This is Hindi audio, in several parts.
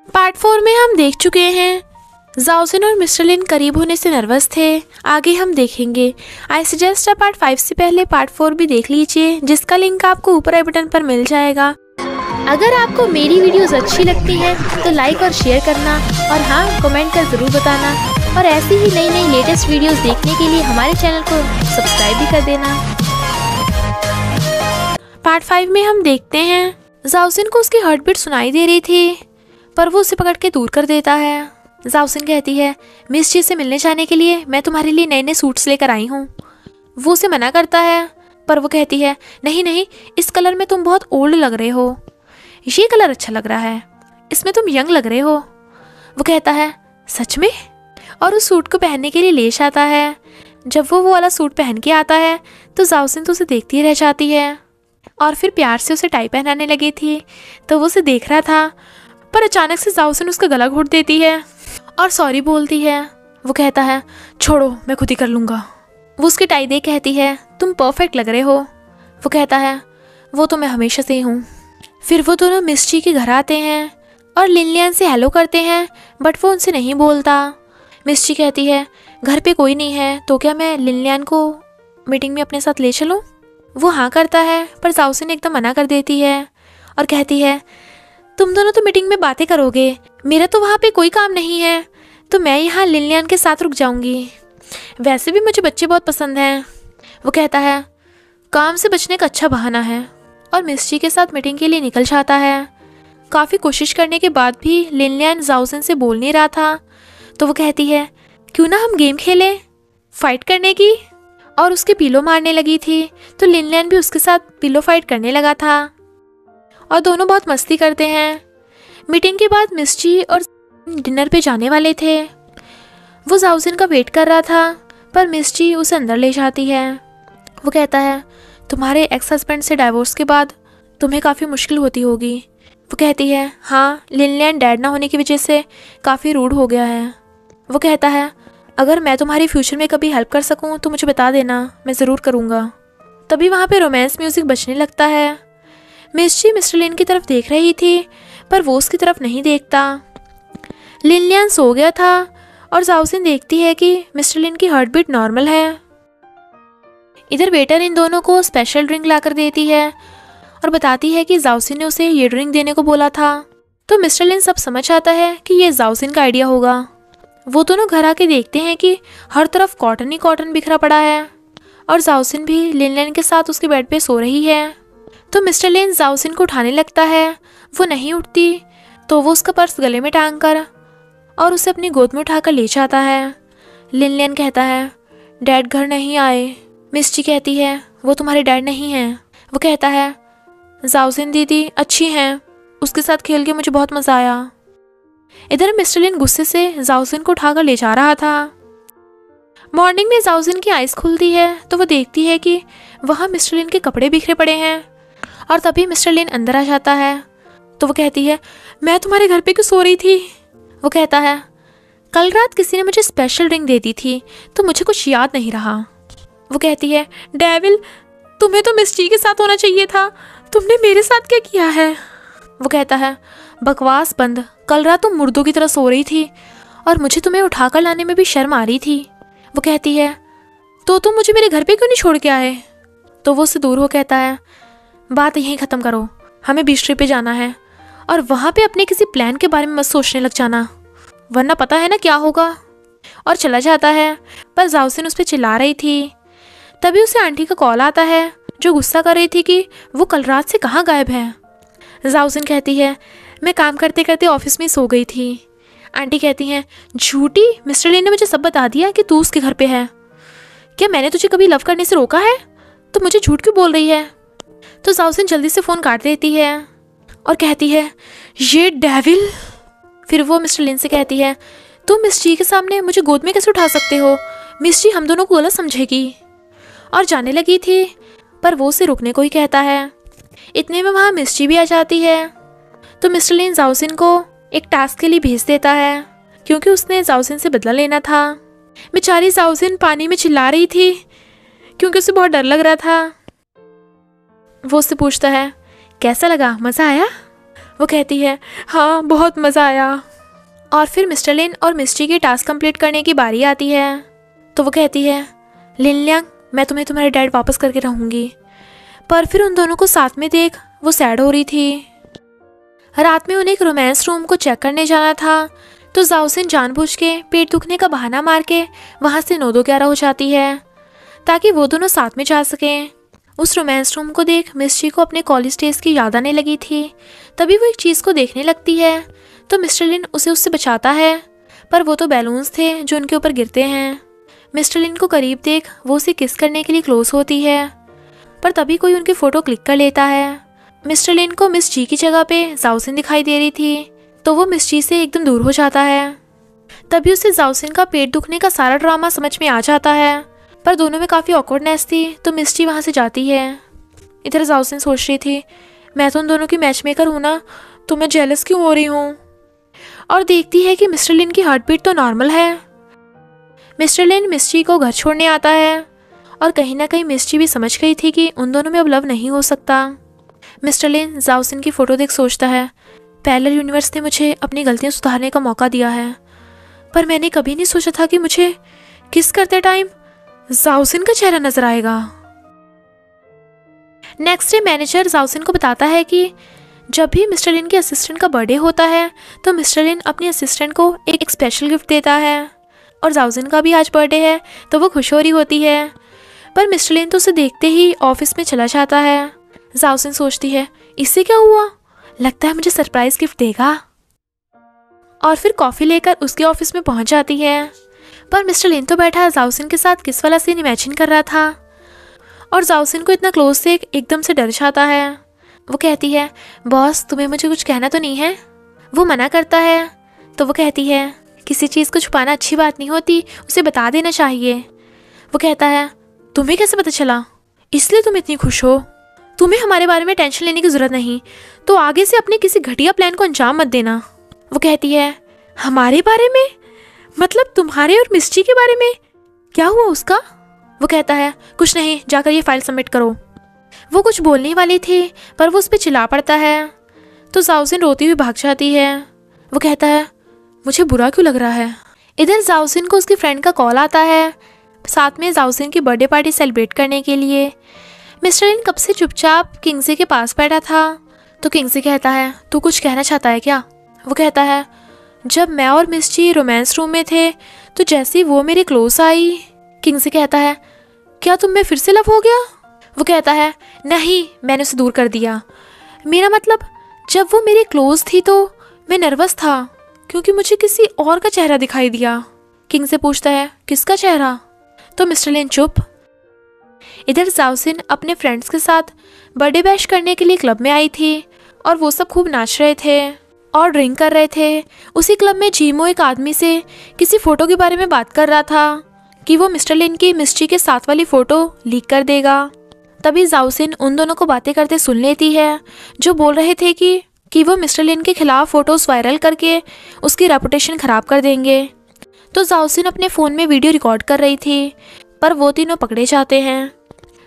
पार्ट 4 में हम देख चुके हैं जाओसिन और मिस्टर लिन करीब होने से नर्वस थे। आगे हम देखेंगे। आई सजेस्ट आप पार्ट 5 से पहले पार्ट 4 भी देख लीजिए, जिसका लिंक आपको ऊपर आई बटन पर मिल जाएगा। अगर आपको मेरी वीडियोस अच्छी लगती हैं तो लाइक और शेयर करना, और हाँ, कमेंट कर ज़रूर बताना। और ऐसी ही नई नई लेटेस्ट वीडियोस देखने के लिए हमारे चैनल को सब्सक्राइब भी कर देना। पार्ट 5 में हम देखते हैं जाओसिन को उसकी हार्ट बीट सुनाई दे रही थी, पर वो उसे पकड़ के दूर कर देता है। जाओसिन कहती है, मिस जी से मिलने जाने के लिए मैं तुम्हारे लिए नए नए सूट्स लेकर आई हूँ। वो उसे मना करता है, पर वो कहती है, नहीं नहीं, इस कलर में तुम बहुत ओल्ड लग रहे हो, ये कलर अच्छा लग रहा है, इसमें तुम यंग लग रहे हो। वो कहता है, सच में? और उस सूट को पहनने के लिए ले जाता है। जब वो वाला सूट पहन के आता है तो जाओसिन तो उसे देखती रह जाती है, और फिर प्यार से उसे टाई पहनाने लगी थी तो वो उसे देख रहा था, पर अचानक से जाओसिन उसका गला घोट देती है और सॉरी बोलती है। वो कहता है, छोड़ो, मैं खुद ही कर लूँगा। वो उसकी टाई देख कहती है, तुम परफेक्ट लग रहे हो। वो कहता है, वो तो मैं हमेशा से ही हूँ। फिर वो दोनों मिस जी के घर आते हैं और लिनलियन से हेलो करते हैं, बट वो उनसे नहीं बोलता। मिस जी कहती है, घर पे कोई नहीं है तो क्या मैं लिनलियन को मीटिंग में अपने साथ ले चलूँ? वो हाँ करता है, पर जाओसिन एकदम मना कर देती है और कहती है, तुम दोनों तो मीटिंग में बातें करोगे, मेरा तो वहाँ पे कोई काम नहीं है, तो मैं यहाँ लिनलियन के साथ रुक जाऊँगी। वैसे भी मुझे बच्चे बहुत पसंद हैं। वो कहता है, काम से बचने का अच्छा बहाना है, और मिस जी के साथ मीटिंग के लिए निकल जाता है। काफ़ी कोशिश करने के बाद भी लिनलियन जाओसिन से बोल नहीं रहा था, तो वो कहती है, क्यों ना हम गेम खेलें, फाइट करने की। और उसके पिलो मारने लगी थी, तो लिनलियन भी उसके साथ पिलो फाइट करने लगा था, और दोनों बहुत मस्ती करते हैं। मीटिंग के बाद मिस जी और डिनर पे जाने वाले थे। वो जाओसिन का वेट कर रहा था, पर मिस जी उसे अंदर ले जाती है। वो कहता है, तुम्हारे एक्स हस्बैंड से डाइवोर्स के बाद तुम्हें काफ़ी मुश्किल होती होगी। वो कहती है, हाँ, लिनलियन डैड ना होने की वजह से काफ़ी रूड हो गया है। वो कहता है, अगर मैं तुम्हारी फ्यूचर में कभी हेल्प कर सकूं तो मुझे बता देना, मैं ज़रूर करूँगा। तभी वहाँ पे रोमांस म्यूज़िक बजने लगता है। मिस जी मिस्टर लिन की तरफ देख रही थी, पर वो उसकी तरफ नहीं देखता। लिनलियन सो गया था, और जाओसिन देखती है कि मिस्टर लिन की हार्ट बीट नॉर्मल है। इधर वेटर इन दोनों को स्पेशल ड्रिंक लाकर देती है और बताती है कि जाओसिन ने उसे ये ड्रिंक देने को बोला था। तो मिस्टर लिन सब समझ आता है कि ये जाओसिन का आइडिया होगा। वो दोनों घर आके देखते हैं कि हर तरफ कॉटन ही कॉटन बिखरा पड़ा है, और जाओसिन भी लिनलियन के साथ उसके बेड पे सो रही है। तो मिस्टर लिन जाओसिन को उठाने लगता है, वो नहीं उठती, तो वो उसका पर्स गले में टांग कर और उसे अपनी गोद में उठाकर ले जाता है। लिनलियन कहता है, डैड घर नहीं आए। मिस जी कहती है, वो तुम्हारे डैड नहीं हैं। वो कहता है, जाओसिन दीदी अच्छी हैं, उसके साथ खेल के मुझे बहुत मज़ा आया। इधर मिस्टर लिन गुस्से से जाओसिन को उठाकर ले जा रहा था। मॉर्निंग में जाओसिन की आइज़ खुलती है तो वो देखती है कि वहाँ मिस्टर लिन के कपड़े बिखरे पड़े हैं, और तभी मिस्टर लिन अंदर आ जाता है। तो वो कहती है, मैं तुम्हारे घर पे क्यों सो रही थी? वो कहता है, कल रात किसी ने मुझे स्पेशल ड्रिंक दे दी थी तो मुझे कुछ याद नहीं रहा। वो कहती है, डेविल, तुम्हें तो मिस जी के साथ होना चाहिए था, तुमने मेरे साथ क्या किया है? वो कहता है, बकवास बंद, कल रात तुम मुर्दों की तरह सो रही थी और मुझे तुम्हें उठाकर लाने में भी शर्म आ रही थी। वो कहती है, तो तुम मुझे मेरे घर पे क्यों नहीं छोड़ के आए? तो वो उससे दूर हो कहता है, बात यहीं ख़त्म करो, हमें बीच ट्रिप पे जाना है, और वहाँ पे अपने किसी प्लान के बारे में मत सोचने लग जाना, वरना पता है ना क्या होगा। और चला जाता है, पर जाओसिन उस पर चिल्ला रही थी। तभी उसे आंटी का कॉल आता है, जो गुस्सा कर रही थी कि वो कल रात से कहाँ गायब है। जाओसिन कहती है, मैं काम करते करते ऑफिस में सो गई थी। आंटी कहती हैं, झूठी, मिस्टर लिन ने मुझे सब बता दिया कि तू उसके घर पे है। क्या मैंने तुझे कभी लव करने से रोका है? तो मुझे झूठ क्यों बोल रही है? तो जाओसिन जल्दी से फ़ोन काट देती है और कहती है, ये डेविल। फिर वो मिस्टर लिन से कहती है, तुम मिस जी के सामने मुझे गोद में कैसे उठा सकते हो? मिस जी हम दोनों को गलत समझेगी। और जाने लगी थी, पर वो उसे रुकने को ही कहता है। इतने में वहाँ मिस जी भी आ जाती है। तो मिस्टर लिन जाओसिन को एक टास्क के लिए भेज देता है, क्योंकि उसने जाओसिन से बदला लेना था। बेचारी जाओसिन पानी में चिल्ला रही थी, क्योंकि उसे बहुत डर लग रहा था। वो उससे पूछता है, कैसा लगा, मज़ा आया? वो कहती है हाँ बहुत मज़ा आया। और फिर मिस्टर लिन और मिस्टी की टास्क कंप्लीट करने की बारी आती है। तो वो कहती है लिन लियांग, मैं तुम्हें तुम्हारे डैड वापस करके रहूँगी। पर फिर उन दोनों को साथ में देख वो सैड हो रही थी। रात में उन्हें एक रोमांस रूम को चेक करने जाना था, तो जाओसिन जानबूझ के पेट दुखने का बहाना मार के वहाँ से 9-11 हो जाती है ताकि वो दोनों साथ में जा सकें। उस रोमांस रूम को देख मिस्टी को अपने कॉलेज डेज की याद आने लगी थी। तभी वो एक चीज़ को देखने लगती है, तो मिस्टर लिन उसे उससे बचाता है, पर वो तो बैलून्स थे जो उनके ऊपर गिरते हैं। मिस्टर लिन को करीब देख वो उसे किस करने के लिए क्लोज होती है, पर तभी कोई उनकी फ़ोटो क्लिक कर लेता है। मिस्टर लिन को मिस जी की जगह पे जाओसिन दिखाई दे रही थी, तो वो मिस जी से एकदम दूर हो जाता है। तभी उसे जाओसिन का पेट दुखने का सारा ड्रामा समझ में आ जाता है, पर दोनों में काफ़ी ऑकवर्डनेस थी, तो मिस जी वहाँ से जाती है। इधर जाओसिन सोच रही थी मैं तो उन दोनों की मैच मेकर हूँ ना, तो मैं जेलस क्यों हो रही हूँ। और देखती है कि मिस्टर लिन की हार्ट बीट तो नॉर्मल है। मिस्टर लिन मिस जी को घर छोड़ने आता है, और कहीं ना कहीं मिस जी भी समझ गई थी कि उन दोनों में अब लव नहीं हो सकता। मिस्टर लिन जाओसिन की फ़ोटो देख सोचता है पैरेलल यूनिवर्स ने मुझे अपनी गलतियाँ सुधारने का मौका दिया है, पर मैंने कभी नहीं सोचा था कि मुझे किस करते टाइम जाओसिन का चेहरा नजर आएगा। नेक्स्ट डे मैनेजर जाओसिन को बताता है कि जब भी मिस्टर लिन के असिस्टेंट का बर्थडे होता है तो मिस्टर लिन अपने असिस्टेंट को एक स्पेशल गिफ्ट देता है, और जाओसिन का भी आज बर्थडे है तो वो खुश हो रही होती है। पर मिस्टर लिन तो उसे देखते ही ऑफिस में चला जाता है। जाओसिन सोचती है इससे क्या हुआ, लगता है मुझे सरप्राइज गिफ्ट देगा, और फिर कॉफ़ी लेकर उसके ऑफिस में पहुंच जाती है। पर मिस्टर लिन तो बैठा जाओसिन के साथ किस वाला सीन इमेजिन कर रहा था, और जाओसिन को इतना क्लोज से एकदम से डर जाता है। वो कहती है बॉस तुम्हें मुझे कुछ कहना तो नहीं है। वो मना करता है, तो वो कहती है किसी चीज़ को छुपाना अच्छी बात नहीं होती, उसे बता देना चाहिए। वो कहता है तुम्हें कैसे पता चला, इसलिए तुम इतनी खुश हो, तुम्हें हमारे बारे में टेंशन लेने की ज़रूरत नहीं, तो आगे से अपने किसी घटिया प्लान को अंजाम मत देना। वो कहती है हमारे बारे में, मतलब तुम्हारे और मिस्टी के बारे में, क्या हुआ उसका। वो कहता है कुछ नहीं, जाकर ये फाइल सबमिट करो। वो कुछ बोलने वाली थी, पर वो उस पर चिल्ला पड़ता है, तो जाओसिन रोती हुई भाग जाती है। वो कहता है मुझे बुरा क्यों लग रहा है। इधर जाओसिन को उसकी फ्रेंड का कॉल आता है, साथ में जाओसिन की बर्थडे पार्टी सेलिब्रेट करने के लिए। मिस्टर लिन कब से चुपचाप किंगसे के पास बैठा था, तो किंगसे कहता है तू कुछ कहना चाहता है क्या। वो कहता है जब मैं और मिस जी रोमांस रूम में थे तो जैसे ही वो मेरे क्लोज आई। किंगसे कहता है क्या तुम में फिर से लव हो गया। वो कहता है नहीं, मैंने उसे दूर कर दिया, मेरा मतलब जब वो मेरे क्लोज थी तो मैं नर्वस था क्योंकि मुझे किसी और का चेहरा दिखाई दिया। किंग से पूछता है किसका चेहरा, तो मिस्टर लिन चुप। इधर जाओसिन अपने फ्रेंड्स के साथ बर्थडे बैश करने के लिए क्लब में आई थी, और वो सब खूब नाच रहे थे और ड्रिंक कर रहे थे। उसी क्लब में जीमो एक आदमी से किसी फ़ोटो के बारे में बात कर रहा था कि वो मिस्टर लिन की मिस्टी के साथ वाली फ़ोटो लीक कर देगा। तभी जाओसिन उन दोनों को बातें करते सुन लेती है, जो बोल रहे थे कि वो मिस्टर लिन के खिलाफ फ़ोटोज़ वायरल करके उसकी रेपुटेशन ख़राब कर देंगे। तो जाओसिन अपने फ़ोन में वीडियो रिकॉर्ड कर रही थी, पर वो तीनों पकड़े जाते हैं।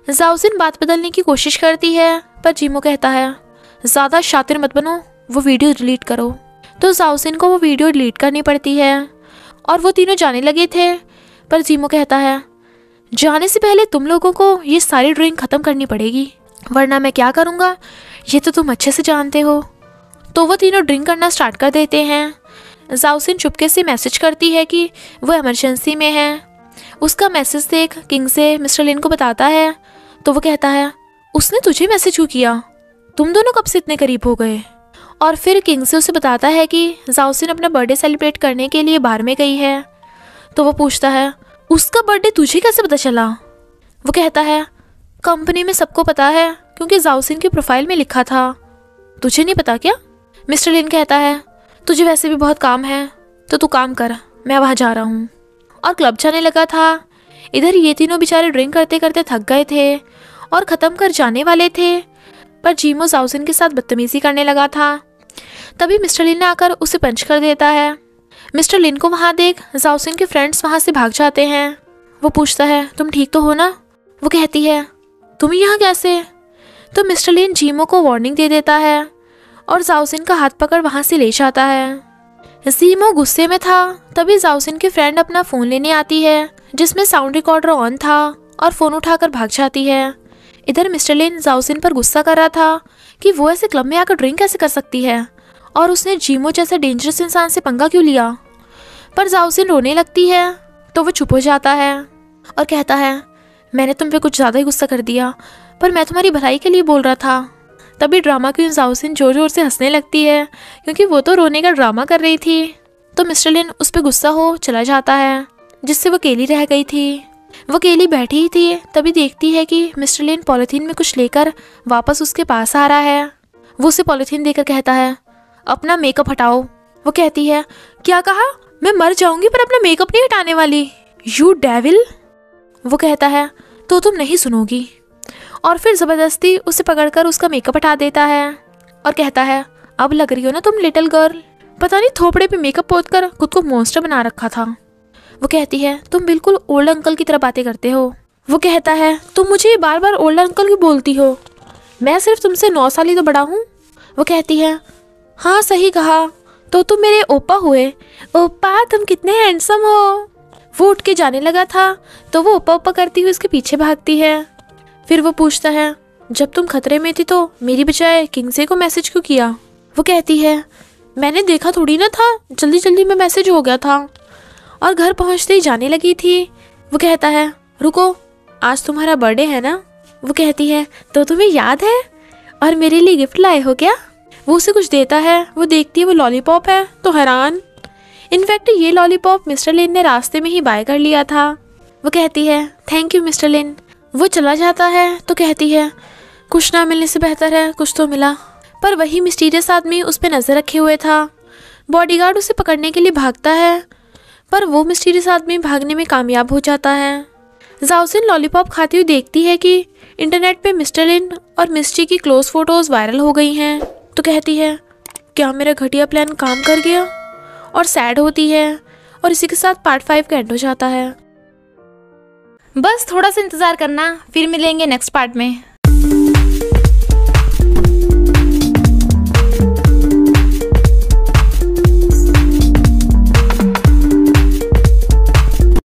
जाओसिन बात बदलने की कोशिश करती है, पर जीमो कहता है ज़्यादा शातिर मत बनो, वो वीडियो डिलीट करो। तो जाओसिन को वो वीडियो डिलीट करनी पड़ती है, और वो तीनों जाने लगे थे, पर जीमो कहता है जाने से पहले तुम लोगों को ये सारी ड्रिंक ख़त्म करनी पड़ेगी, वरना मैं क्या करूँगा ये तो तुम अच्छे से जानते हो। तो वो तीनों ड्रिंक करना स्टार्ट कर देते हैं। जाओसिन चुपके से मैसेज करती है कि वो इमरजेंसी में है। उसका मैसेज देख किंग से मिस्टर लिन को बताता है, तो वो कहता है उसने तुझे मैसेज क्यों किया, तुम दोनों कब से इतने करीब हो गए। और फिर किंग से उसे बताता है कि जाओसिन अपना बर्थडे सेलिब्रेट करने के लिए बाहर में गई है। तो वो पूछता है उसका बर्थडे तुझे कैसे पता चला। वो कहता है कंपनी में सबको पता है क्योंकि जाओसिन की प्रोफाइल में लिखा था, तुझे नहीं पता क्या। मिस्टर लिन कहता है तुझे वैसे भी बहुत काम है, तो तू काम कर, मैं वहाँ जा रहा हूँ। और क्लब जाने लगा था। इधर ये तीनों बेचारे ड्रिंक करते करते थक गए थे और ख़त्म कर जाने वाले थे, पर जीमो जाओसिन के साथ बदतमीज़ी करने लगा था। तभी मिस्टर लिन आकर उसे पंच कर देता है। मिस्टर लिन को वहाँ देख जाओसिन के फ्रेंड्स वहाँ से भाग जाते हैं। वो पूछता है तुम ठीक तो हो ना। वो कहती है तुम यहाँ कैसे। तो मिस्टर लिन जीमो को वार्निंग दे देता है और जाओसिन का हाथ पकड़ वहाँ से ले जाता है। जीमो गुस्से में था। तभी जाओसिन की फ्रेंड अपना फ़ोन लेने आती है जिसमें साउंड रिकॉर्डर ऑन था और फ़ोन उठाकर भाग जाती है। इधर मिस्टर लिन जाओसिन पर गुस्सा कर रहा था कि वो ऐसे क्लब में आकर ड्रिंक कैसे कर सकती है और उसने जीमो जैसे डेंजरस इंसान से पंगा क्यों लिया। पर जाओसिन रोने लगती है तो वो चुप हो जाता है और कहता है, मैंने तुम पे कुछ ज़्यादा ही गुस्सा कर दिया, पर मैं तुम्हारी भलाई के लिए बोल रहा था। तभी ड्रामा क्वीन जाओसिन जोर जोर से हंसने लगती है क्योंकि वो तो रोने का ड्रामा कर रही थी। तो मिस्टर लिन उस पर गुस्सा हो चला जाता है जिससे वो अकेली रह गई थी। वो अकेली बैठी ही थी, तभी देखती है कि मिस्टर लिन पॉलिथीन में कुछ लेकर वापस उसके पास आ रहा है। वो उसे पॉलिथीन देकर कहता है, अपना मेकअप हटाओ। वो कहती है, क्या कहा? मैं मर जाऊंगी पर अपना मेकअप नहीं हटाने वाली। You devil. वो कहता है, तो तुम नहीं सुनोगी। और फिर ज़बरदस्ती उसे पकड़कर उसका मेकअप हटा देता है और कहता है, अब लग रही हो ना तुम लिटिल गर्ल। पता नहीं थोपड़े पे मेकअप पोत कर खुद को मॉन्स्टर बना रखा था। वो कहती है, तुम बिल्कुल ओल्ड अंकल की तरह बातें करते हो। वो कहता है, तुम मुझे बार बार ओल्ड अंकल क्यों बोलती हो? मैं सिर्फ तुमसे 9 साल ही तो बड़ा हूँ। वो कहती है, हाँ सही कहा, तो तुम मेरे ओपा हुए। ओपा तुम कितने हैंडसम हो। वो उठ के जाने लगा था तो वो ओपा ओपा करती हुई उसके पीछे भागती है। फिर वो पूछता है, जब तुम खतरे में थी तो मेरी बजाय किंगसे को मैसेज क्यों किया? वो कहती है, मैंने देखा थोड़ी ना था, जल्दी जल्दी में मैसेज हो गया था और घर पहुंचते ही जाने लगी थी। वो कहता है, रुको, आज तुम्हारा बर्थडे है ना? वो कहती है, तो तुम्हें याद है और मेरे लिए गिफ्ट लाए हो क्या? वो उसे कुछ देता है। वो देखती है वो लॉलीपॉप है तो हैरान। इनफैक्ट ये लॉलीपॉप मिस्टर लिन ने रास्ते में ही बाय कर लिया था। वो कहती है, थैंक यू मिस्टर लिन। वो चला जाता है तो कहती है, कुछ ना मिलने से बेहतर है कुछ तो मिला। पर वही मिस्टीरियस आदमी उस पर नज़र रखे हुए था। बॉडीगार्ड उसे पकड़ने के लिए भागता है पर वो मिस्टीरियस आदमी भागने में कामयाब हो जाता है। जाओसिन लॉलीपॉप खाती हुई देखती है कि इंटरनेट पे मिस्टर लिन और मिस्टी की क्लोज फोटोज़ वायरल हो गई हैं तो कहती है, क्या मेरा घटिया प्लान काम कर गया? और सैड होती है और इसी के साथ पार्ट 5 का एंड हो जाता है। बस थोड़ा सा इंतज़ार करना, फिर मिलेंगे नेक्स्ट पार्ट में।